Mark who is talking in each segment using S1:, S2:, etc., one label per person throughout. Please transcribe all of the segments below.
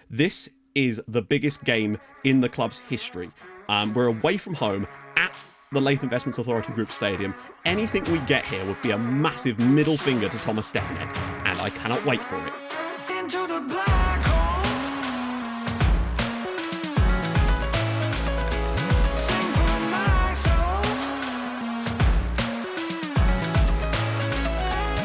S1: This is the biggest game in the club's history. We're away from home at the Leyth Investments Authority Group Stadium. Anything we get here would be a massive middle finger to Thomas Steppenhead, and I cannot wait for it.
S2: Into the black hole. Sing for my soul.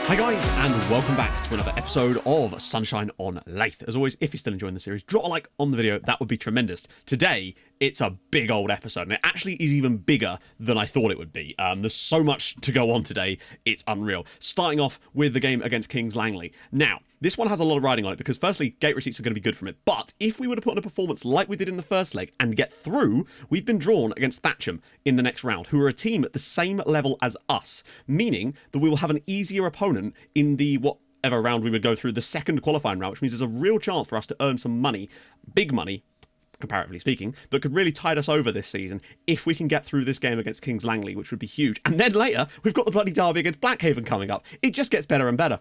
S1: Hi guys, and welcome back to another episode of Sunshine on Leyth. As always, if you're still enjoying the series, drop a like on the video, that would be tremendous. Today, it's a big old episode, and it actually is even bigger than I thought it would be. There's so much to go on today, it's unreal. Starting off with the game against Kings Langley. Now, this one has a lot of riding on it because firstly, gate receipts are going to be good from it, but if we were to put on a performance like we did in the first leg and get through, we've been drawn against Thatcham in the next round, who are a team at the same level as us, meaning that we will have an easier opponent in the whatever round we would go through, the second qualifying round, which means there's a real chance for us to earn some money, big money, comparatively speaking, that could really tide us over this season if we can get through this game against Kings Langley, which would be huge. And then later, we've got the bloody derby against Blackhaven coming up. It just gets better and better.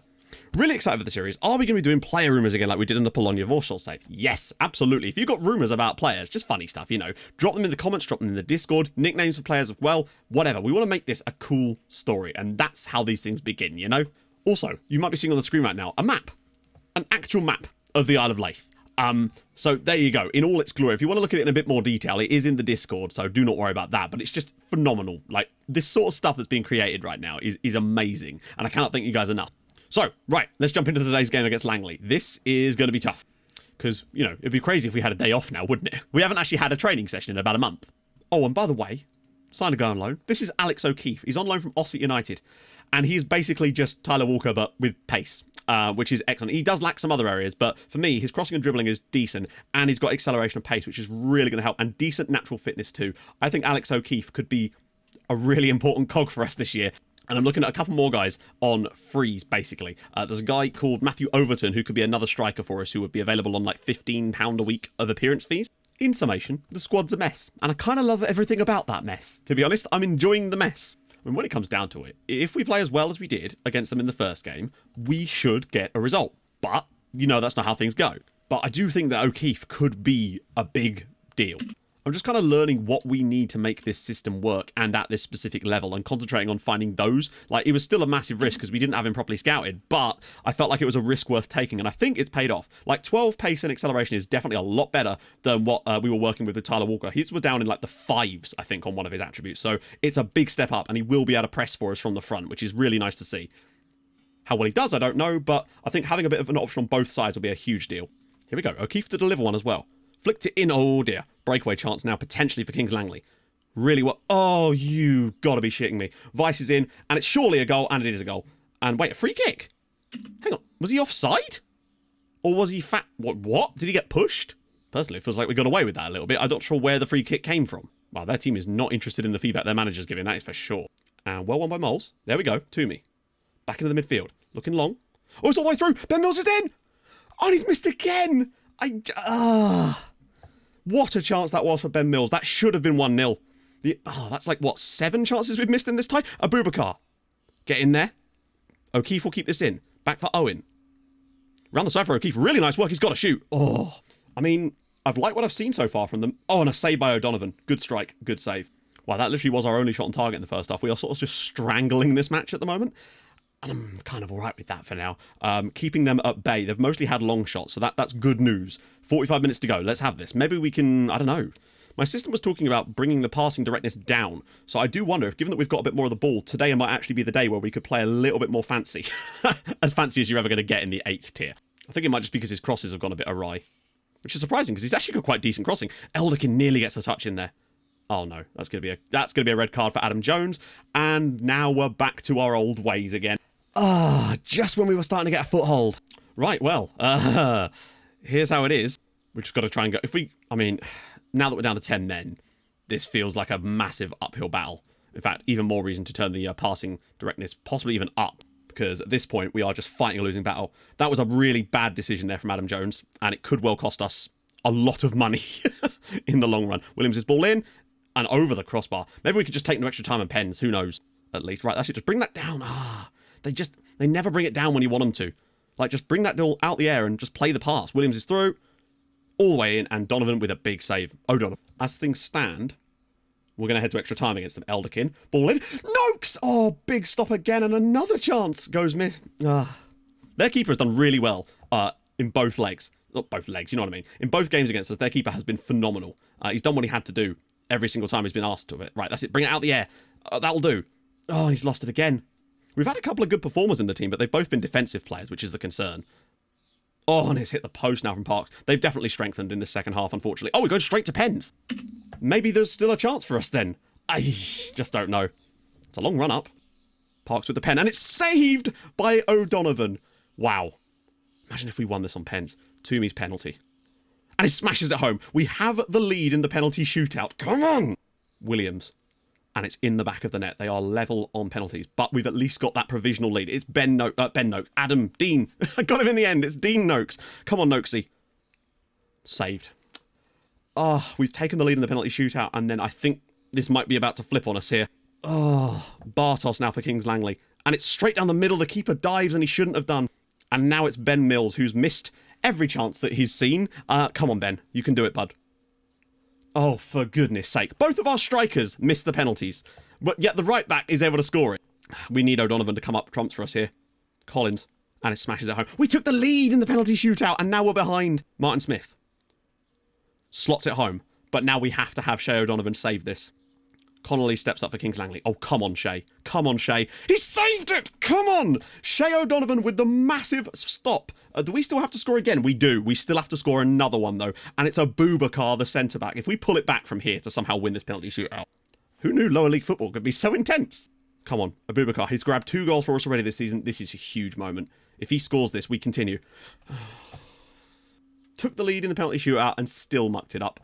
S1: Really excited for the series. Are we going to be doing player rumours again like we did in the Bologna-Warsaw save? Yes, absolutely. If you've got rumours about players, just funny stuff, you know, drop them in the comments, drop them in the Discord, nicknames for players as well, whatever. We want to make this a cool story, and that's how these things begin, you know? Also, you might be seeing on the screen right now a map, an actual map of the Isle of Leyth. So there you go, in all its glory. If you want to look at it in a bit more detail, it is in the Discord, so do not worry about that, but it's just phenomenal. Like, this sort of stuff that's being created right now is amazing, and I cannot thank you guys enough. So, right, let's jump into today's game against Langley. This is going to be tough, because, you know, it'd be crazy if we had a day off now, wouldn't it? We haven't actually had a training session in about a month. Oh, and by the way, signed a guy on loan. This is Alex O'Keefe. He's on loan from Whitport United, and he's basically just Tyler Walker, but with pace, which is excellent. He does lack some other areas, but for me, his crossing and dribbling is decent, and he's got acceleration and pace, which is really going to help, and decent natural fitness too. I think Alex O'Keefe could be a really important cog for us this year. And I'm looking at a couple more guys on freeze, basically. There's a guy called Matthew Overton who could be another striker for us who would be available on like £15 a week of appearance fees. In summation, the squad's a mess. And I kind of love everything about that mess. To be honest, I'm enjoying the mess. I mean, when it comes down to it, if we play as well as we did against them in the first game, we should get a result. But, you know, that's not how things go. But I do think that O'Keefe could be a big deal. I'm just kind of learning what we need to make this system work and at this specific level and concentrating on finding those. Like, it was still a massive risk because we didn't have him properly scouted, but I felt like it was a risk worth taking, and I think it's paid off. Like, 12 pace and acceleration is definitely a lot better than what we were working with Tyler Walker. His was down in like the 5s, I think, on one of his attributes, so it's a big step up, and he will be able to press for us from the front, which is really nice to see. How well he does, I don't know, but I think having a bit of an option on both sides will be a huge deal. Here we go, O'Keefe to deliver one as well. Flicked it in, oh dear. Breakaway chance now potentially for Kings Langley. Really well. Oh, you gotta be shitting me. Vice is in, and it's surely a goal, and it is a goal. And wait, a free kick? Hang on, was he offside? Or was he fat? What? Did he get pushed? Personally, it feels like we got away with that a little bit. I'm not sure where the free kick came from. Wow, their team is not interested in the feedback their manager's giving, that is for sure. And well won by Moles. There we go, to me. Back into the midfield. Looking long. Oh, it's all the way through. Ben Mills is in! Oh, and he's missed again! What a chance that was for Ben Mills. That should have been 1-0. That's like, what, 7 chances we've missed in this tie? Abubakar. Get in there. O'Keefe will keep this in. Back for Owen. Round the side for O'Keefe. Really nice work. He's got to shoot. Oh, I mean, I've liked what I've seen so far from them. Oh, and a save by O'Donovan. Good strike. Good save. Wow, that literally was our only shot on target in the first half. We are sort of just strangling this match at the moment. And I'm kind of all right with that for now. Keeping them at bay. They've mostly had long shots, so that's good news. 45 minutes to go. Let's have this. Maybe we can, I don't know. My system was talking about bringing the passing directness down. So I do wonder if, given that we've got a bit more of the ball, today might actually be the day where we could play a little bit more fancy. As fancy as you're ever going to get in the 8th tier. I think it might just be because his crosses have gone a bit awry. Which is surprising, because he's actually got quite decent crossing. Elderkin nearly gets a touch in there. Oh no, that's gonna be a red card for Adam Jones. And now we're back to our old ways again. Just when we were starting to get a foothold. Right, well, here's how it is. We've just got to try and go. Now that we're down to 10 men, this feels like a massive uphill battle. In fact, even more reason to turn the passing directness possibly even up, because at this point we are just fighting a losing battle. That was a really bad decision there from Adam Jones, and it could well cost us a lot of money in the long run. Williams' ball in and over the crossbar. Maybe we could just take no extra time and pens. Who knows? At least. Right, that's it. Just bring that down. They never bring it down when you want them to. Like, just bring that ball out the air and just play the pass. Williams is through. all the way in, and Donovan with a big save. O'Donovan. As things stand, we're going to head to extra time against them. Elderkin. Ball in. Noakes! Oh, big stop again, and another chance goes miss. Their keeper has done really well in both legs. Not both legs, you know what I mean. In both games against us, their keeper has been phenomenal. He's done what he had to do every single time he's been asked of it. Right, that's it. Bring it out the air. That'll do. Oh, he's lost it again. We've had a couple of good performers in the team, but they've both been defensive players, which is the concern. Oh, and it's hit the post now from Parks. They've definitely strengthened in the second half, unfortunately. Oh, we're going straight to pens. Maybe there's still a chance for us then. I just don't know. It's a long run up. Parks with the pen, and it's saved by O'Donovan. Wow. Imagine if we won this on pens. Toomey's penalty. And he smashes it home. We have the lead in the penalty shootout. Come on! Williams. And it's in the back of the net. They are level on penalties, but we've at least got that provisional lead. It's Ben Noakes. Dean. I got him in the end. It's Dean Noakes. Come on, Noakesy. Saved. We've taken the lead in the penalty shootout, and then I think this might be about to flip on us here. Bartos now for Kings Langley. And it's straight down the middle. The keeper dives, and he shouldn't have done. And now it's Ben Mills, who's missed every chance that he's seen. Come on, Ben. You can do it, bud. Oh, for goodness sake. Both of our strikers missed the penalties, but yet the right back is able to score it. We need O'Donovan to come up trumps for us here. Collins. And it smashes it home. We took the lead in the penalty shootout, and now we're behind. Martin Smith. Slots it home, but now we have to have Shea O'Donovan save this. Connolly steps up for Kings Langley. Oh, come on, Shea. Come on, Shea. He saved it! Come on! Shea O'Donovan with the massive stop. Do we still have to score again? We do. We still have to score another one, though. And it's Abubakar, the centre-back. If we pull it back from here to somehow win this penalty shootout. Who knew lower league football could be so intense? Come on, Abubakar. He's grabbed 2 goals for us already this season. This is a huge moment. If he scores this, we continue. Took the lead in the penalty shootout and still mucked it up.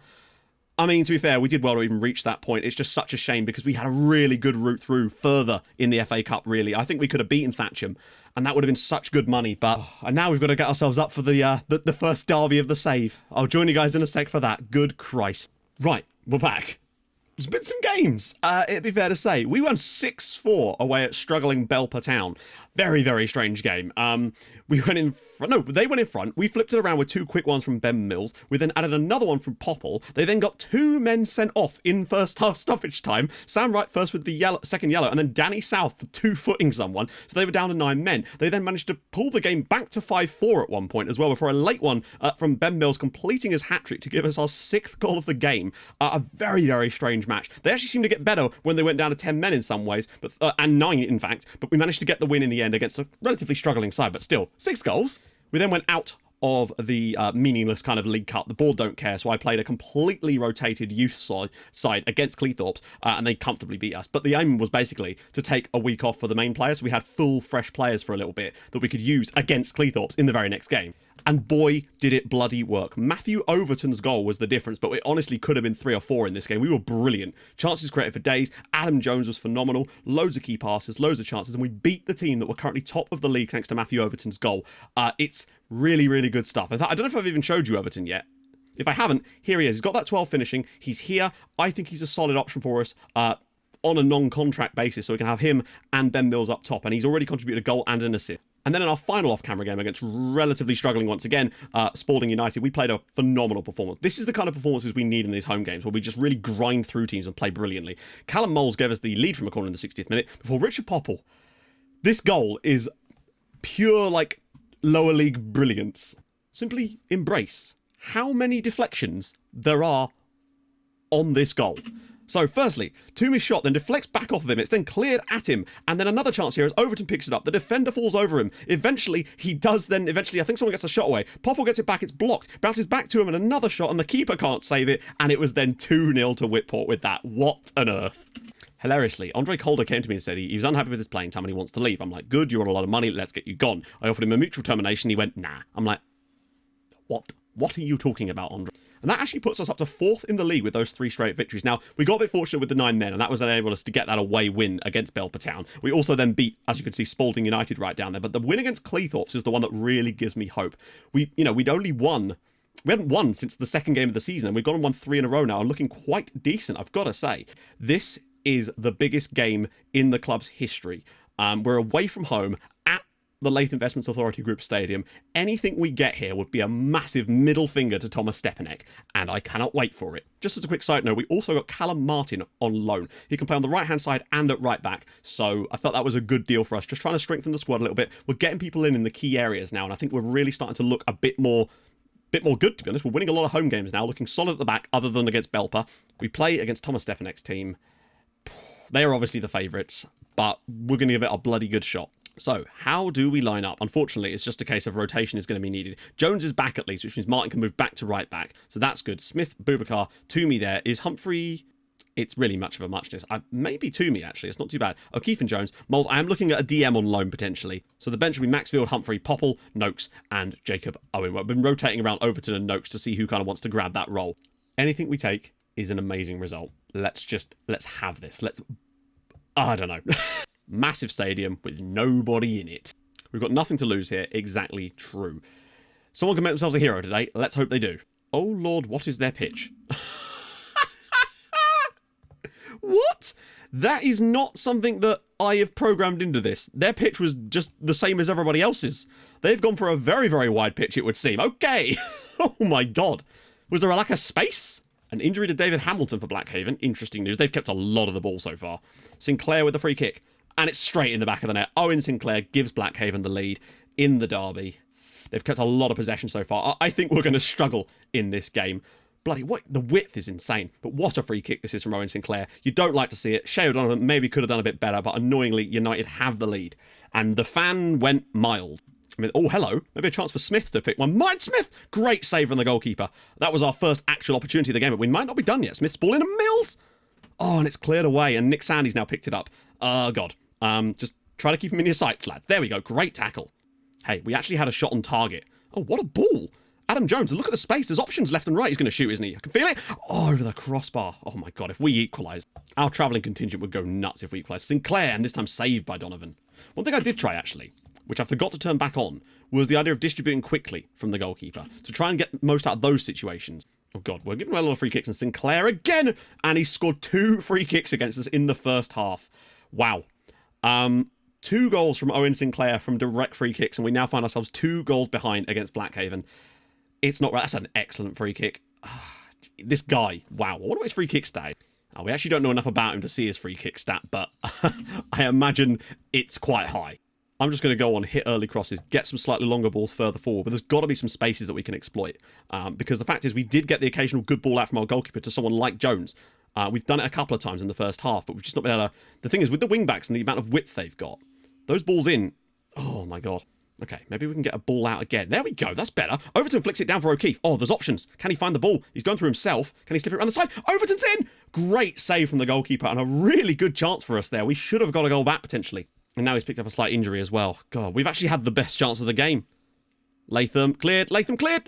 S1: I mean, to be fair, we did well to even reach that point. It's just such a shame because we had a really good route through further in the FA Cup, really. I think we could have beaten Thatcham, and that would have been such good money. But and now we've got to get ourselves up for the first derby of the save. I'll join you guys in a sec for that. Good Christ. Right, we're back. There's been some games, it'd be fair to say. We won 6-4 away at struggling Belper Town. Very, very strange game. We went in front. No, they went in front. We flipped it around with 2 quick ones from Ben Mills. We then added another one from Popple. They then got 2 men sent off in first half stoppage time. Sam Wright first with the second yellow, and then Danny South for 2-footing someone. So they were down to 9 men. They then managed to pull the game back to 5-4 at one point as well, before a late one from Ben Mills completing his hat-trick to give us our 6th goal of the game. A very, very strange match. They actually seemed to get better when they went down to 10 men in some ways, but and 9 in fact, but we managed to get the win in the end against a relatively struggling side, but still, 6 goals. We then went out of the meaningless kind of League Cup. The board don't care, so I played a completely rotated youth side against Cleethorpes, and they comfortably beat us. But the aim was basically to take a week off for the main players, so we had full, fresh players for a little bit that we could use against Cleethorpes in the very next game. And boy, did it bloody work. Matthew Overton's goal was the difference, but it honestly could have been 3 or 4 in this game. We were brilliant. Chances created for days. Adam Jones was phenomenal. Loads of key passes, loads of chances, and we beat the team that were currently top of the league thanks to Matthew Overton's goal. It's really, really good stuff. In fact, I don't know if I've even showed you Overton yet. If I haven't, here he is. He's got that 12 finishing. He's here. I think he's a solid option for us on a non-contract basis, so we can have him and Ben Mills up top, and he's already contributed a goal and an assist. And then in our final off-camera game against relatively struggling once again, Spalding United, we played a phenomenal performance. This is the kind of performances we need in these home games, where we just really grind through teams and play brilliantly. Callum Moles gave us the lead from a corner in the 60th minute before Richard Popple. This goal is pure, like, lower league brilliance. Simply embrace how many deflections there are on this goal. So firstly, Toomey's shot then deflects back off of him. It's then cleared at him. And then another chance here as Overton picks it up. The defender falls over him. Eventually, I think someone gets a shot away. Popple gets it back. It's blocked. Bounces back to him and another shot. And the keeper can't save it. And it was then 2-0 to Whitport with that. What on earth? Hilariously, Andre Calder came to me and said he was unhappy with his playing time and he wants to leave. I'm like, good, you're on a lot of money. Let's get you gone. I offered him a mutual termination. He went, nah. I'm like, what? What are you talking about, Andre? And that actually puts us up to 4th in the league with those 3 straight victories. Now, we got a bit fortunate with the 9 men, and that was enabling us to get that away win against Belper Town. We also then beat, as you can see, Spalding United right down there. But the win against Cleethorpes is the one that really gives me hope. We hadn't won since the 2nd game of the season, and we've gone and won 3 in a row now, and looking quite decent, I've got to say. This is the biggest game in the club's history. We're away from home at the Leyth Investments Authority Group Stadium, anything we get here would be a massive middle finger to Thomas Stepanek, and I cannot wait for it. Just as a quick side note, we also got Callum Martin on loan. He can play on the right-hand side and at right back, so I thought that was a good deal for us. Just trying to strengthen the squad a little bit. We're getting people in the key areas now, and I think we're really starting to look a bit more good, to be honest. We're winning a lot of home games now, looking solid at the back, other than against Belper. We play against Thomas Stepanek's team. They are obviously the favourites, but we're going to give it a bloody good shot. So, how do we line up? Unfortunately, it's just a case of rotation is going to be needed. Jones is back at least, which means Martin can move back to right back. So that's good. Smith, Boubacar, Toomey there. Is Humphrey... It's really much of a muchness. Maybe Toomey, actually. It's not too bad. O'Keefe and Jones. Moles, I am looking at a DM on loan, potentially. So the bench will be Maxfield, Humphrey, Popple, Noakes, and Jacob Owen. I've been rotating around Overton and Noakes to see who kind of wants to grab that role. Anything we take is an amazing result. Let's have this. I don't know. Massive stadium with nobody in it. We've got nothing to lose here. Exactly true. Someone can make themselves a hero today. Let's hope they do. Oh Lord, what is their pitch? What? That is not something that I have programmed into this. Their pitch was just the same as everybody else's. They've gone for a very, very wide pitch, it would seem. Okay. Oh my God. Was there a lack of space? An injury to David Hamilton for Blackhaven. Interesting news. They've kept a lot of the ball so far. Sinclair with the free kick. And it's straight in the back of the net. Owen Sinclair gives Blackhaven the lead in the derby. They've kept a lot of possession so far. I think we're going to struggle in this game. Bloody, what? The width is insane. But what a free kick this is from Owen Sinclair. You don't like to see it. Shea O'Donovan maybe could have done a bit better, but annoyingly, United have the lead. And the fan went mild. I mean, oh, hello. Maybe a chance for Smith to pick one. Mike Smith! Great save from the goalkeeper. That was our first actual opportunity of the game, but we might not be done yet. Smith's ball in and Mills! Oh, and it's cleared away, and Nick Sandy's now picked it up. Oh, God. Just try to keep him in your sights, lads. There we go. Great tackle. Hey, we actually had a shot on target. Oh, what a ball. Adam Jones, look at the space. There's options left and right. He's going to shoot, isn't he? I can feel it. Oh, over the crossbar. Oh, my God. If we equalise, our travelling contingent would go nuts if we equalise. Sinclair, and this time saved by Donovan. One thing I did try, actually, which I forgot to turn back on, was the idea of distributing quickly from the goalkeeper to try and get most out of those situations. Oh, God, we're giving away a lot of free kicks, and Sinclair again, and he scored 2 free kicks against us in the first half. Wow. 2 goals from Owen Sinclair from direct free kicks, and we now find ourselves 2 goals behind against Blackhaven. It's not right. That's an excellent free kick. This guy, wow. I wonder what his free kick stat is. Oh, we actually don't know enough about him to see his free kick stat, but I imagine it's quite high. I'm just going to go on, hit early crosses, get some slightly longer balls further forward, but there's got to be some spaces that we can exploit. Because the fact is, we did get the occasional good ball out from our goalkeeper to someone like Jones. We've done it a couple of times in the first half, but we've just not been able to... The thing is, with the wing-backs and the amount of width they've got, those balls in... Oh, my God. Okay, maybe we can get a ball out again. There we go. That's better. Overton flicks it down for O'Keefe. Oh, there's options. Can he find the ball? He's going through himself. Can he slip it around the side? Overton's in! Great save from the goalkeeper and a really good chance for us there. We should have got a goal back, potentially. And now he's picked up a slight injury as well. God, we've actually had the best chance of the game. Latham cleared.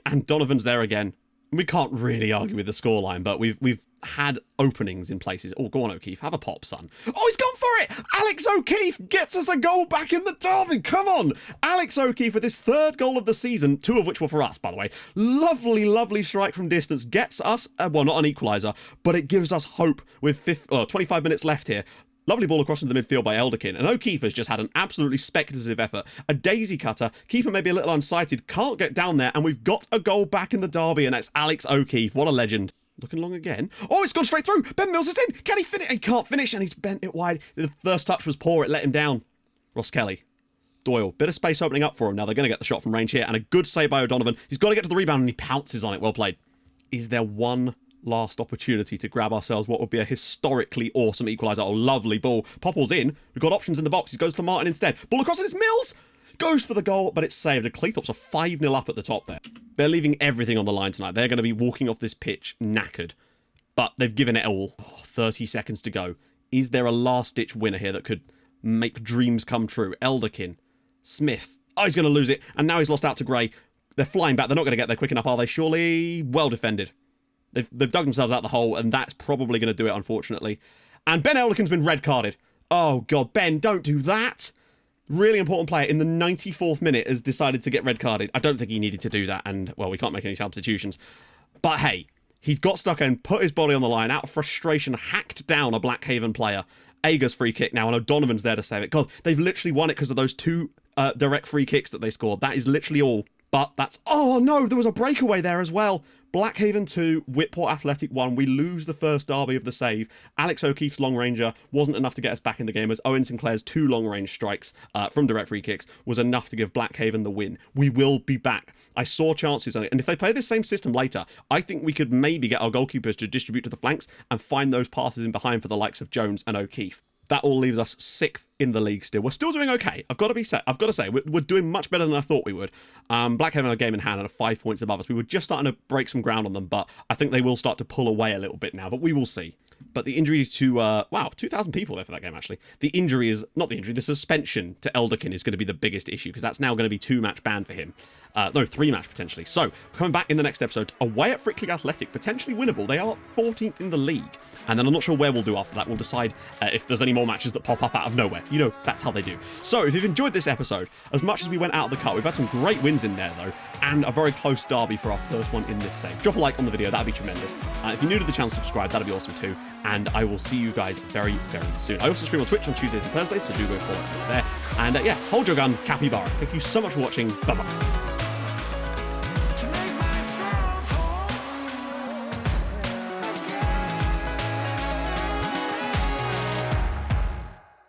S1: And Donovan's there again. We can't really argue with the scoreline, but we've had openings in places. Oh, go on, O'Keefe. Have a pop, son. Oh, he's gone for it! Alex O'Keefe gets us a goal back in the derby. Come on! Alex O'Keefe with his 3rd goal of the season, 2 of which were for us, by the way. Lovely, lovely strike from distance. Gets us, well, not an equaliser, but it gives us hope with 25 minutes left here. Lovely ball across into the midfield by Elderkin, and O'Keefe has just had an absolutely speculative effort. A daisy cutter, keeper maybe a little unsighted, can't get down there, and we've got a goal back in the derby, and that's Alex O'Keefe. What a legend. Looking long again. Oh, it's gone straight through. Ben Mills is in. Can he finish? He can't finish, and he's bent it wide. The first touch was poor. It let him down. Ross Kelly. Doyle. Bit of space opening up for him. Now they're going to get the shot from range here, and a good save by O'Donovan. He's got to get to the rebound, and he pounces on it. Well played. Is there one last opportunity to grab ourselves what would be a historically awesome equaliser? Oh, lovely ball. Popple's in. We've got options in the box. He goes to Martin instead. Ball across, and it's Mills. Goes for the goal, but it's saved. The Cleethorpes are 5-0 up at the top there. They're leaving everything on the line tonight. They're going to be walking off this pitch knackered. But they've given it all. Oh, 30 seconds to go. Is there a last-ditch winner here that could make dreams come true? Elderkin. Smith. Oh, he's going to lose it. And now he's lost out to Gray. They're flying back. They're not going to get there quick enough, are they? Surely. Well defended. They've dug themselves out the hole, and that's probably going to do it, unfortunately. And Ben Elderkin's been red-carded. Oh, God. Ben, don't do that. Really important player in the 94th minute has decided to get red-carded. I don't think he needed to do that, and, well, we can't make any substitutions. But, hey, he's got stuck in, put his body on the line, out of frustration, hacked down a Blackhaven player. Ager's free kick now, and O'Donovan's there to save it. God, they've literally won it because of those 2 direct free kicks that they scored. That is literally all. But that's... Oh, no, there was a breakaway there as well. Blackhaven 2, Whitport Athletic 1. We lose the first derby of the save. Alex O'Keefe's long ranger wasn't enough to get us back in the game, as Owen Sinclair's 2 long range strikes from direct free kicks was enough to give Blackhaven the win. We will be back. I saw chances on it. And if they play this same system later, I think we could maybe get our goalkeepers to distribute to the flanks and find those passes in behind for the likes of Jones and O'Keefe. That all leaves us 6th in the league still. We're still doing okay. I've got to say, we're doing much better than I thought we would. Blackhaven have a game in hand and are 5 points above us. We were just starting to break some ground on them, but I think they will start to pull away a little bit now, but we will see. But the injury to, wow, 2,000 people there for that game, actually. The suspension to Elderkin is going to be the biggest issue, because that's now going to be 2-match ban for him. No, 3-match potentially. So, we're coming back in the next episode, away at Frickley Athletic, potentially winnable. They are 14th in the league. And then I'm not sure where we'll do after that. We'll decide if there's any more matches that pop up out of nowhere. You know, that's how they do. So, if you've enjoyed this episode, as much as we went out of the cut, we've had some great wins in there, though, and a very close derby for our first one in this save. Drop a like on the video, that'd be tremendous. If you're new to the channel, subscribe, that'd be awesome too. And I will see you guys very, very soon. I also stream on Twitch on Tuesdays and Thursdays, so do go follow me there. And yeah, hold your gun, capybara. Thank you so much for watching. Bye-bye.